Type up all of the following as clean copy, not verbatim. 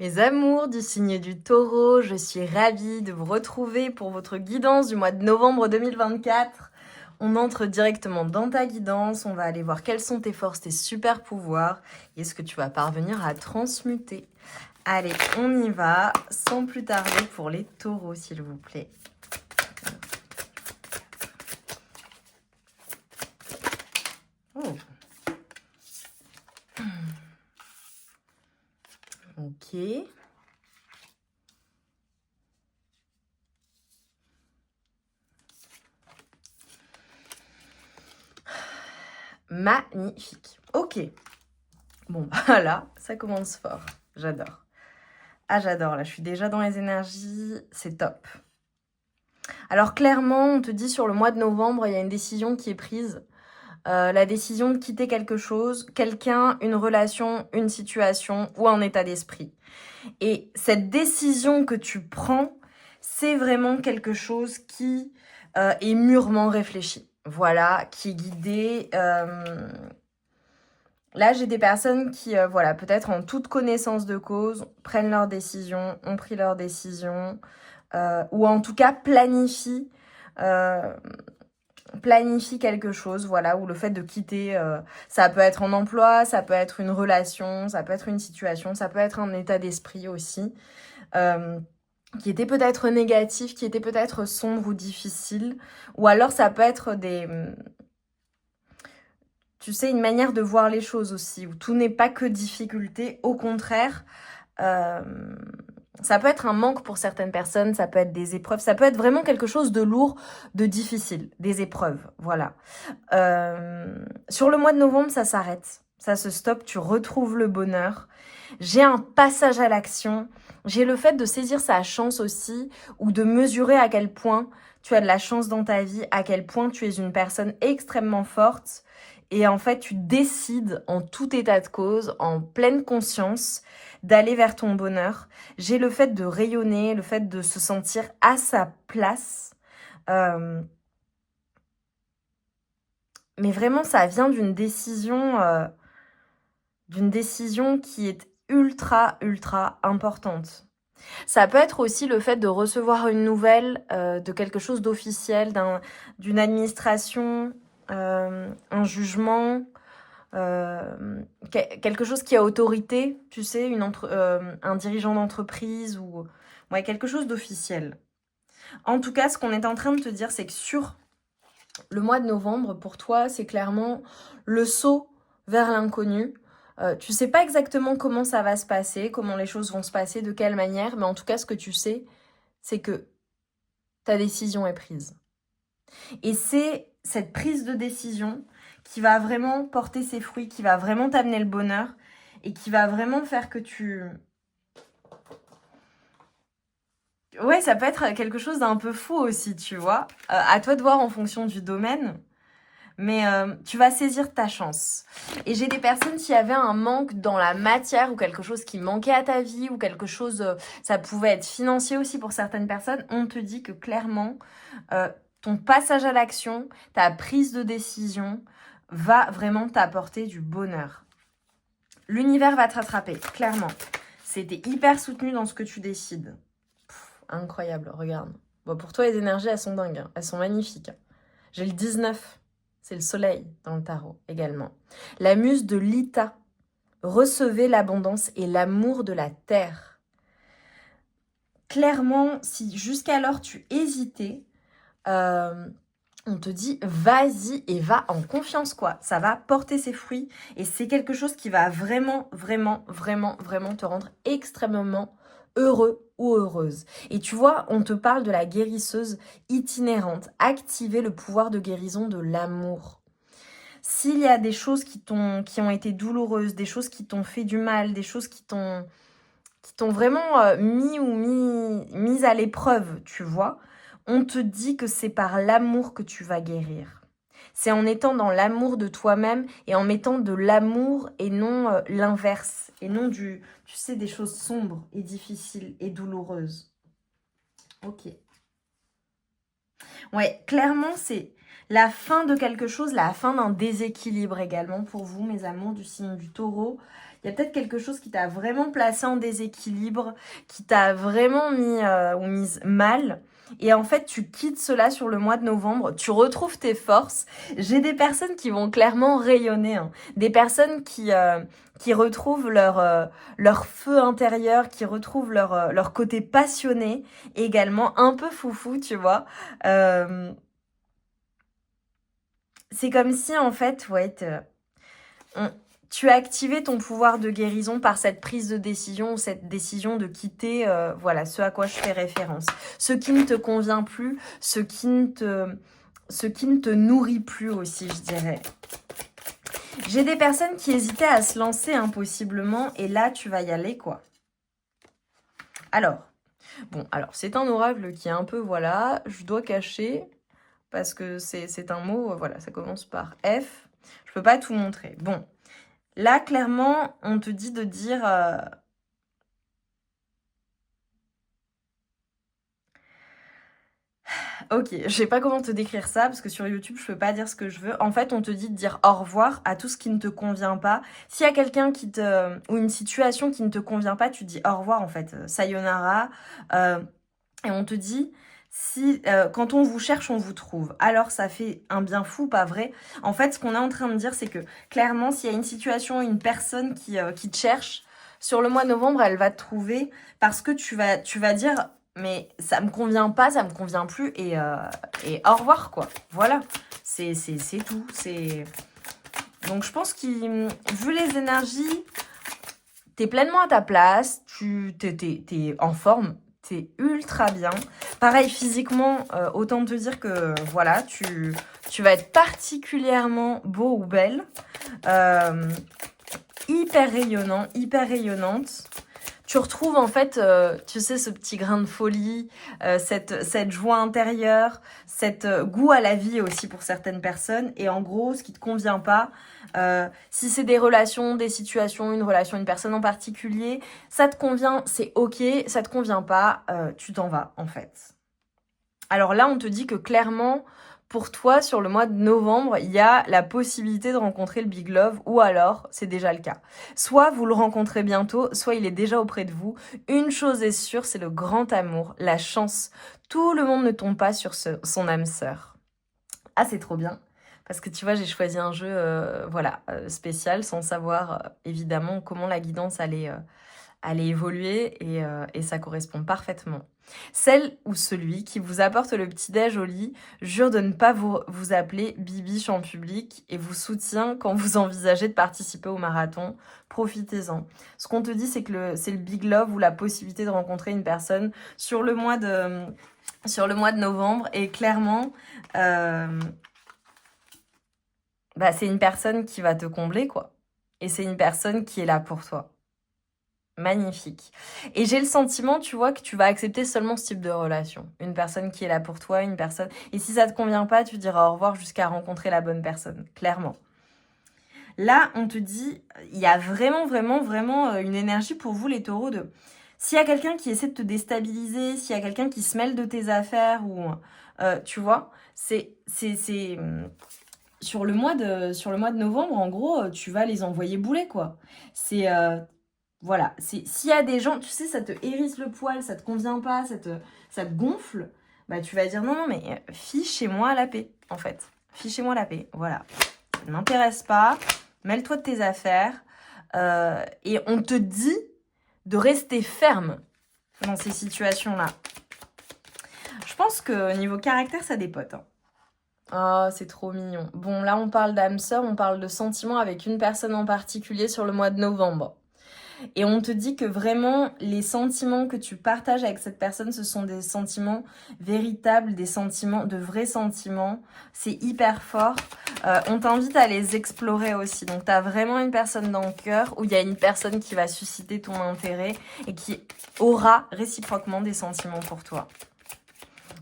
Mes amours du signe du Taureau, je suis ravie de vous retrouver pour votre guidance du mois de novembre 2024. On entre directement dans ta guidance, on va aller voir quelles sont tes forces, tes super pouvoirs et ce que tu vas parvenir à transmuter. Allez, on y va, sans plus tarder pour les taureaux, s'il vous plaît. Oh. Ok. Magnifique. Ok. Bon, bah là, ça commence fort. J'adore. Ah, j'adore. Là, je suis déjà dans les énergies. C'est top. Alors, clairement, on te dit sur le mois de novembre, il y a une décision qui est prise. La décision de quitter quelque chose, quelqu'un, une relation, une situation ou un état d'esprit. Et cette décision que tu prends, c'est vraiment quelque chose qui est mûrement réfléchi. Voilà, qui est guidé. Là, j'ai des personnes qui, voilà, peut-être en toute connaissance de cause, prennent leurs décisions, ont pris leurs décisions, ou en tout cas planifient quelque chose, voilà, ou le fait de quitter, ça peut être un emploi, ça peut être une relation, ça peut être une situation, ça peut être un état d'esprit aussi, qui était peut-être négatif, qui était peut-être sombre ou difficile, ou alors ça peut être tu sais, une manière de voir les choses aussi, où tout n'est pas que difficulté, au contraire, ça peut être un manque pour certaines personnes, ça peut être des épreuves, ça peut être vraiment quelque chose de lourd, de difficile, des épreuves, voilà. Sur le mois de novembre, ça s'arrête, ça se stoppe, tu retrouves le bonheur. J'ai un passage à l'action, j'ai le fait de saisir sa chance aussi, ou de mesurer à quel point tu as de la chance dans ta vie, à quel point tu es une personne extrêmement forte, et en fait, tu décides en tout état de cause, en pleine conscience, d'aller vers ton bonheur. J'ai le fait de rayonner, le fait de se sentir à sa place. Mais vraiment, ça vient d'une décision qui est ultra, ultra importante. Ça peut être aussi le fait de recevoir une nouvelle de quelque chose d'officiel, d'une administration, un jugement, quelque chose qui a autorité, tu sais, un dirigeant d'entreprise ou ouais, quelque chose d'officiel. En tout cas, ce qu'on est en train de te dire, c'est que sur le mois de novembre, pour toi, c'est clairement le saut vers l'inconnu. Tu sais pas exactement comment ça va se passer, comment les choses vont se passer, de quelle manière, mais en tout cas, ce que tu sais, c'est que ta décision est prise. Et c'est cette prise de décision qui va vraiment porter ses fruits, qui va vraiment t'amener le bonheur et qui va vraiment faire que tu... Ouais, ça peut être quelque chose d'un peu fou aussi, tu vois. À toi de voir en fonction du domaine. Mais tu vas saisir ta chance. Et j'ai des personnes qui avaient un manque dans la matière ou quelque chose qui manquait à ta vie ou quelque chose, ça pouvait être financier aussi pour certaines personnes. On te dit que clairement, ton passage à l'action, ta prise de décision va vraiment t'apporter du bonheur. L'univers va te rattraper, clairement. C'était hyper soutenu dans ce que tu décides. Incroyable, regarde. Bon, pour toi, les énergies, elles sont dingues. Elles sont magnifiques. J'ai le 19. C'est le soleil dans le tarot également. La muse de Lita. Recevez l'abondance et l'amour de la terre. Clairement, si jusqu'alors tu hésitais, on te dit vas-y et va en confiance quoi. Ça va porter ses fruits et c'est quelque chose qui va vraiment, vraiment, vraiment, vraiment te rendre extrêmement heureux ou heureuse. Et tu vois, on te parle de la guérisseuse itinérante. Activer le pouvoir de guérison de l'amour. S'il y a des choses qui ont été douloureuses, des choses qui t'ont fait du mal, des choses qui t'ont vraiment mis à l'épreuve, tu vois, on te dit que c'est par l'amour que tu vas guérir. C'est en étant dans l'amour de toi-même et en mettant de l'amour et non l'inverse. Et non tu sais, des choses sombres et difficiles et douloureuses. Ok. Ouais, clairement, c'est la fin de quelque chose, la fin d'un déséquilibre également pour vous, mes amours du signe du taureau. Il y a peut-être quelque chose qui t'a vraiment placé en déséquilibre, qui t'a vraiment mis ou mise mal. Et en fait, tu quittes cela sur le mois de novembre, tu retrouves tes forces. J'ai des personnes qui vont clairement rayonner, hein. Des personnes qui retrouvent leur feu intérieur, qui retrouvent leur côté passionné, également un peu foufou, tu vois. C'est comme si, en fait, ouais, tu as activé ton pouvoir de guérison par cette prise de décision, cette décision de quitter, voilà, ce à quoi je fais référence. Ce qui ne te convient plus, ce qui ne te nourrit plus aussi, je dirais. J'ai des personnes qui hésitaient à se lancer impossiblement, et là, tu vas y aller, quoi. Alors, bon, alors, c'est un oracle qui est un peu, voilà, je dois cacher, parce que c'est un mot, voilà, ça commence par F. Je peux pas tout montrer. Bon. Là, clairement, on te dit de dire... Ok, je sais pas comment te décrire ça, parce que sur YouTube, je peux pas dire ce que je veux. En fait, on te dit de dire au revoir à tout ce qui ne te convient pas. S'il y a quelqu'un ou une situation qui ne te convient pas, tu dis au revoir, en fait. Sayonara. Et on te dit... Si quand on vous cherche, on vous trouve. Alors ça fait un bien fou, pas vrai? En fait, ce qu'on est en train de dire, c'est que clairement, s'il y a une situation, une personne qui te cherche, sur le mois de novembre, elle va te trouver parce que tu vas dire, mais ça me convient pas, ça me convient plus, et au revoir, quoi. Voilà, c'est tout. Donc je pense vu les énergies, t'es pleinement à ta place, t'es en forme, t'es ultra bien. Pareil, physiquement, autant te dire que voilà, tu vas être particulièrement beau ou belle. Hyper rayonnant, hyper rayonnante. Tu retrouves en fait, tu sais, ce petit grain de folie, cette joie intérieure, cette goût à la vie aussi pour certaines personnes. Et en gros, ce qui te convient pas, si c'est des relations, des situations, une relation, une personne en particulier, ça te convient, c'est ok. Ça te convient pas, tu t'en vas en fait. Alors là, on te dit que clairement, pour toi, sur le mois de novembre, il y a la possibilité de rencontrer le Big Love, ou alors, c'est déjà le cas. Soit vous le rencontrez bientôt, soit il est déjà auprès de vous. Une chose est sûre, c'est le grand amour, la chance. Tout le monde ne tombe pas sur son âme sœur. Ah, c'est trop bien. Parce que tu vois, j'ai choisi un jeu voilà, spécial, sans savoir évidemment comment la guidance allait évoluer, et ça correspond parfaitement. Celle ou celui qui vous apporte le petit-déj au lit jure de ne pas vous appeler bibiche en public et vous soutient quand vous envisagez de participer au marathon. Profitez-en. Ce qu'on te dit, c'est que c'est le big love, ou la possibilité de rencontrer une personne sur le mois de novembre. Et clairement, c'est une personne qui va te combler, quoi. Et c'est une personne qui est là pour toi. Magnifique. Et j'ai le sentiment, tu vois, que tu vas accepter seulement ce type de relation. Une personne qui est là pour toi, une personne... Et si ça te convient pas, tu diras au revoir jusqu'à rencontrer la bonne personne, clairement. Là, on te dit, il y a vraiment, vraiment, vraiment une énergie pour vous, les taureaux, de... S'il y a quelqu'un qui essaie de te déstabiliser, s'il y a quelqu'un qui se mêle de tes affaires, ou... tu vois, c'est sur le mois de novembre, en gros, tu vas les envoyer bouler, quoi. C'est... voilà, s'il y a des gens, tu sais, ça te hérisse le poil, ça te convient pas, ça te gonfle, bah tu vas dire non, mais fichez-moi la paix, en fait. Fichez-moi la paix, voilà. Ça ne m'intéresse pas, mêle-toi de tes affaires, et on te dit de rester ferme dans ces situations-là. Je pense que niveau caractère, ça dépote, hein. Oh, c'est trop mignon. Bon, là, on parle d'âme sœur, on parle de sentiments avec une personne en particulier sur le mois de novembre. Et on te dit que vraiment, les sentiments que tu partages avec cette personne, ce sont des sentiments véritables, des sentiments, de vrais sentiments. C'est hyper fort. On t'invite à les explorer aussi. Donc, tu as vraiment une personne dans le cœur, où il y a une personne qui va susciter ton intérêt et qui aura réciproquement des sentiments pour toi.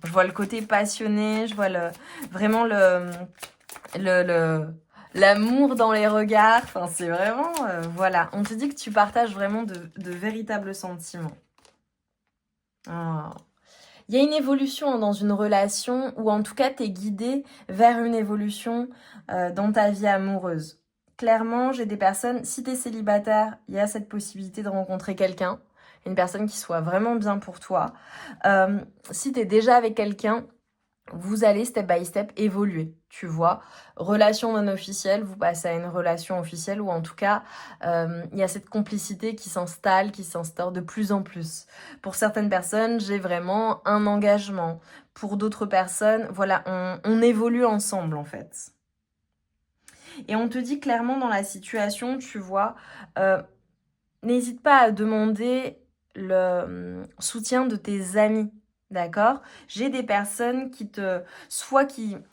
Je vois le côté passionné, je vois vraiment l'amour dans les regards. Enfin, c'est vraiment... voilà, on te dit que tu partages vraiment de véritables sentiments. Oh. Il y a une évolution dans une relation, ou en tout cas, tu es guidé vers une évolution dans ta vie amoureuse. clairement, j'ai des personnes, si tu es célibataire, il y a cette possibilité de rencontrer quelqu'un, une personne qui soit vraiment bien pour toi. Si tu es déjà avec quelqu'un, vous allez step by step évoluer, tu vois. Relation non officielle, vous passez à une relation officielle ou en tout cas, il y a cette complicité qui s'installe, qui s'instaure de plus en plus. Pour certaines personnes, j'ai vraiment un engagement. Pour d'autres personnes, voilà, on évolue ensemble en fait. Et on te dit clairement dans la situation, tu vois, n'hésite pas à demander le soutien de tes amis. D'accord? J'ai des personnes qui te...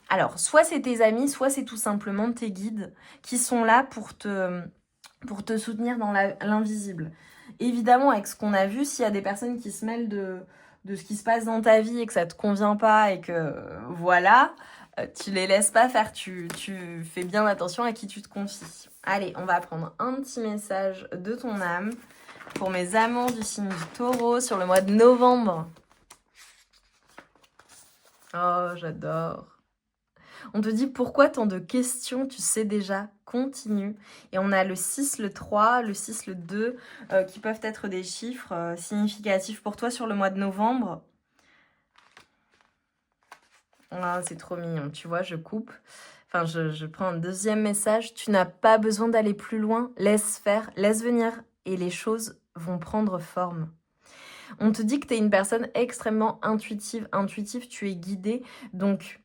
Alors, soit c'est tes amis, soit c'est tout simplement tes guides qui sont là pour te soutenir dans l'invisible. Évidemment, avec ce qu'on a vu, s'il y a des personnes qui se mêlent de ce qui se passe dans ta vie et que ça te convient pas et que voilà, tu les laisses pas faire, tu fais bien attention à qui tu te confies. Allez, on va prendre un petit message de ton âme pour mes amours du signe du Taureau sur le mois de novembre. Oh, j'adore. On te dit pourquoi tant de questions, tu sais déjà, continue. Et on a le 6, le 3, le 6, le 2, qui peuvent être des chiffres significatifs pour toi sur le mois de novembre. Ah, c'est trop mignon, tu vois, je coupe. Enfin, je prends un deuxième message. Tu n'as pas besoin d'aller plus loin. Laisse faire, laisse venir et les choses vont prendre forme. On te dit que tu es une personne extrêmement intuitive. Intuitive, tu es guidée. Donc,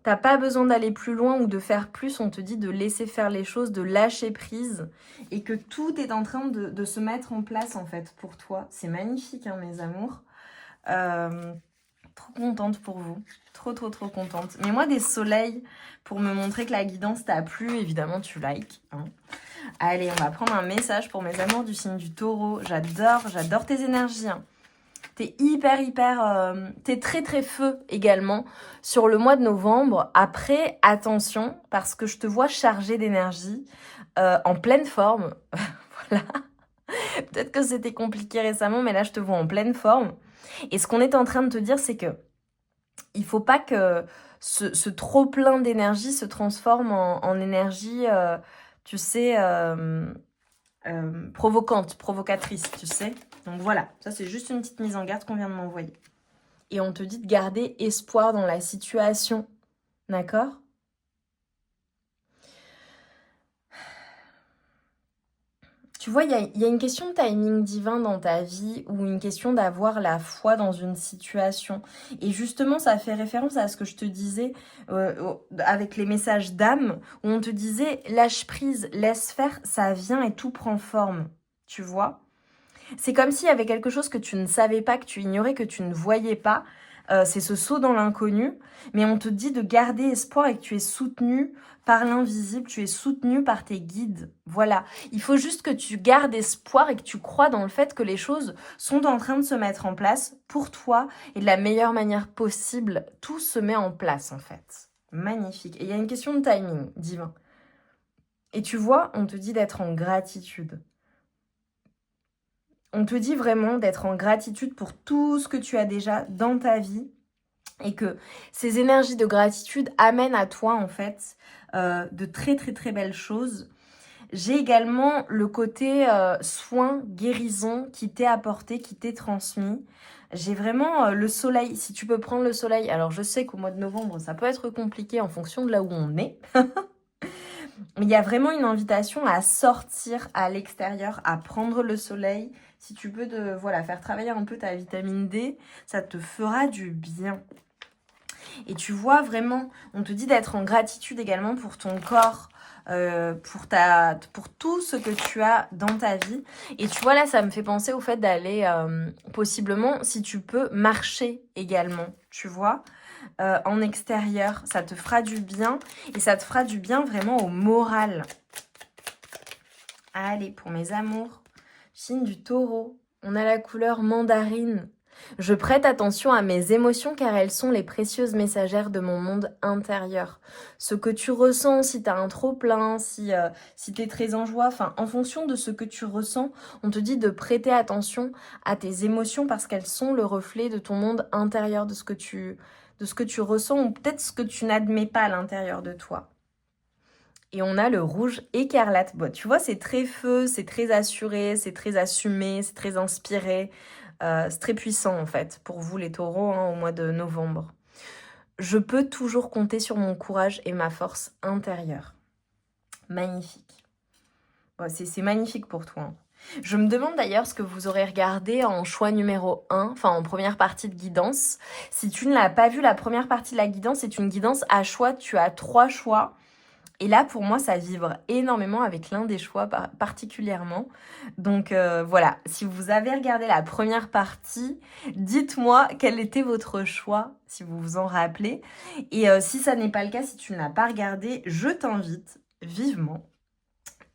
t'as pas besoin d'aller plus loin ou de faire plus. On te dit de laisser faire les choses, de lâcher prise. Et que tout est en train de se mettre en place, en fait, pour toi. C'est magnifique, hein, mes amours. Trop contente pour vous. Trop contente. Mets-moi des soleils pour me montrer que la guidance t'a plu. Évidemment, tu likes. Hein. Allez, on va prendre un message pour mes amours du signe du Taureau. J'adore tes énergies. Hein. T'es t'es très feu également sur le mois de novembre. Après, attention, parce que je te vois chargé d'énergie, en pleine forme. Voilà. Peut-être que c'était compliqué récemment, mais là, je te vois en pleine forme. Et ce qu'on est en train de te dire, c'est que il faut pas que ce trop plein d'énergie se transforme en énergie, tu sais, provocatrice, tu sais. Donc voilà, ça c'est juste une petite mise en garde qu'on vient de m'envoyer. Et on te dit de garder espoir dans la situation, d'accord ? Tu vois, il y a une question de timing divin dans ta vie ou une question d'avoir la foi dans une situation. Et justement, ça fait référence à ce que je te disais avec les messages d'âme, où on te disait lâche prise, laisse faire, ça vient et tout prend forme. Tu vois ? C'est comme s'il y avait quelque chose que tu ne savais pas, que tu ignorais, que tu ne voyais pas. C'est ce saut dans l'inconnu. Mais on te dit de garder espoir et que tu es soutenu par l'invisible, tu es soutenu par tes guides. Voilà. Il faut juste que tu gardes espoir et que tu crois dans le fait que les choses sont en train de se mettre en place pour toi et de la meilleure manière possible. Tout se met en place en fait. Magnifique. Et il y a une question de timing divin. Et tu vois, on te dit d'être en gratitude. On te dit vraiment d'être en gratitude pour tout ce que tu as déjà dans ta vie et que ces énergies de gratitude amènent à toi en fait de très belles choses. J'ai également le côté soin, guérison qui t'est apporté, qui t'est transmis. J'ai vraiment le soleil, si tu peux prendre le soleil. Alors je sais qu'au mois de novembre, ça peut être compliqué en fonction de là où on est. Mais il y a vraiment une invitation à sortir à l'extérieur, à prendre le soleil. Si tu peux faire travailler un peu ta vitamine D, ça te fera du bien. Et tu vois vraiment, on te dit d'être en gratitude également pour ton corps, pour tout ce que tu as dans ta vie. Et tu vois là, ça me fait penser au fait d'aller possiblement, si tu peux, marcher également, tu vois. En extérieur, ça te fera du bien et ça te fera du bien vraiment au moral. Allez, pour mes amours, signe du Taureau, on a la couleur mandarine. Je prête attention à mes émotions car elles sont les précieuses messagères de mon monde intérieur. Ce que tu ressens, si tu as un trop-plein, si tu es très en joie, en fonction de ce que tu ressens, on te dit de prêter attention à tes émotions parce qu'elles sont le reflet de ton monde intérieur, de ce que tu ressens ou peut-être ce que tu n'admets pas à l'intérieur de toi. Et on a le rouge écarlate. Bon, tu vois, c'est très feu, c'est très assuré, c'est très assumé, c'est très inspiré. C'est très puissant en fait pour vous les taureaux hein, au mois de novembre. Je peux toujours compter sur mon courage et ma force intérieure. Magnifique. Bon, c'est magnifique pour toi. Hein. Je me demande d'ailleurs ce que vous aurez regardé en choix numéro 1, enfin en première partie de guidance. Si tu ne l'as pas vu, la première partie de la guidance, c'est une guidance à choix. Tu as 3 choix. Et là, pour moi, ça vibre énormément avec l'un des choix particulièrement. Donc voilà, si vous avez regardé la première partie, dites-moi quel était votre choix, si vous vous en rappelez. Et si ça n'est pas le cas, si tu ne l'as pas regardé, je t'invite vivement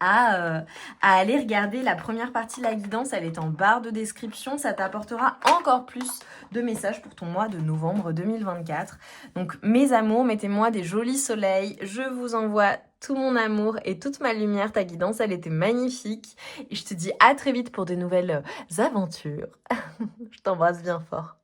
à aller regarder la première partie de la guidance. Elle est en barre de description. Ça t'apportera encore plus de messages pour ton mois de novembre 2024. Donc mes amours, mettez-moi des jolis soleils. Je vous envoie tout mon amour et toute ma lumière. Ta guidance, elle était magnifique. Et je te dis à très vite pour de nouvelles aventures. Je t'embrasse bien fort.